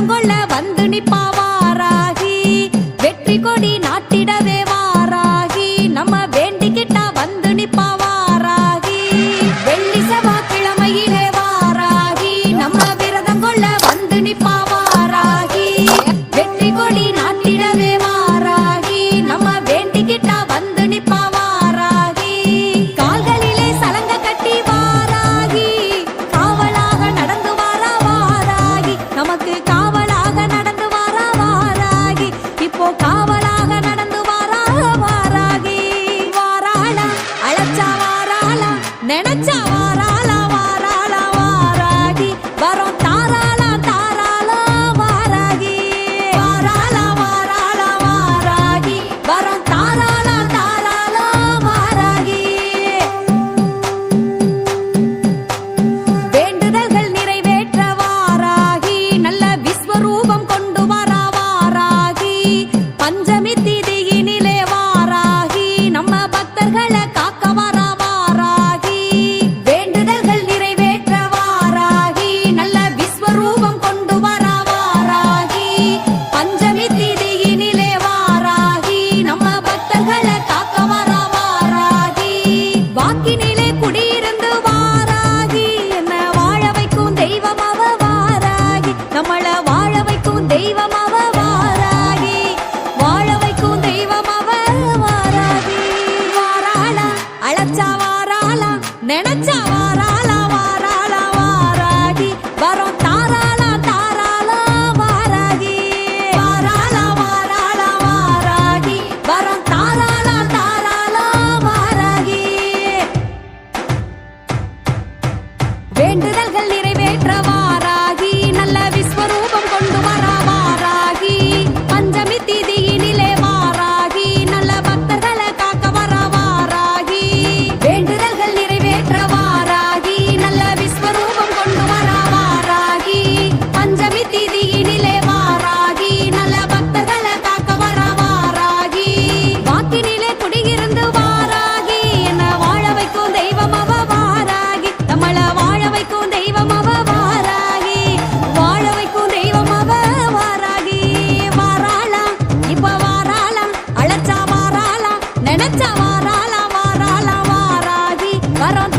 விரதம் கொள்ள வந்து நிப்பா வாராகி வெற்றி கொடி நாட்டிடவே வாராகி நம்ம வேண்டிக்கிட்டா வந்து நிப்பா வாராகி வெள்ளி செவ்வாய்க்கிழமையிலே வாராகி நம்ம விரதம் கொள்ள வந்து நிப்பா வாராகி வெற்றி கொடி நாட்டிடவே வாராகி நம்ம வேண்டிக்கிட்டா வந்து நிப்பா வாராகி கால்களிலே சலங்க கட்டி வாராகி காவலாக நடந்து வாரா வாராகி நமக்கு காவலாக நடந்து வாரா வாராகி இப்போ காவலாக நடந்து வாரா வாராகி வாராளா அழைச்சா வாராளா நினைச்சா வாராளா வாராளா வாராகி வரோம் தாராளா தாராளா வாராகி வாராளா வாராளா வாராகி வரோம் தாராளா தாராளா வாராகி வேண்டுதல்கள் நிறைவேற்ற வாராகி நல்ல விஸ்வரூபம் கொண்டு வரா வாராகி பஞ்சமி திதியினிலே வாராகி நம்ம பக்தர்களை காக்க வரா வாராகி வேண்டுதல்கள் நிறைவேற்ற வாராகி நல்ல விஸ்வரூபம் கொண்டு வரா வாராகி பஞ்சமி திதியினிலே வாராகி நம்ம பக்தர்களை காக்க வரா வாராகி வாக்கினிலே குடியிருந்து வாராகி என்ன வாழ வைக்கும் தெய்வம் அவ வாராகி நம்மள வாழ வைக்கும் தெய்வம் அவ வாராகி வாழ வைக்கும் தெய்வம் அவ வாராகி வாராளா அழைச்சா வாராளா நினைச்சா வாராளா வாராளா வாராகி வரோம் தாராளா தாராளா வாராகி வாராளா வாராளா வாராகி வரோம் தாராளா தாராளா வாராகி வேண்டுதல்கள் நிறைவேற்ற வாராகி நல்ல விஸ்வரூபம் கொண்டு வரா வாராகி பஞ்சமி திதியினிலே வாராகி நல்ல பக்தர்களை காக்க வரா வாராகி வேண்டுதல்கள் நிறைவேற்ற வாராகி நல்ல விஸ்வரூபம் கொண்டு வரா வாராகி பஞ்சமி திதியினிலே வாராகி நல்ல பக்தர்களை காக்க வரா வாராகி வாக்கினிலே குடியிருந்து வாராகி என்ன வாழ வைக்கும் தெய்வம் அவ வாராகி நம்மள வாழ வைக்கும் தெய்வம் அவ வாராகி வாழ வைக்கும் தெய்வம் அவ வாராகி வாராளா இப்ப வாராளா அழைச்சா வாராளா நினைச்சா வாராளா வாராளா வாராகி வரோம்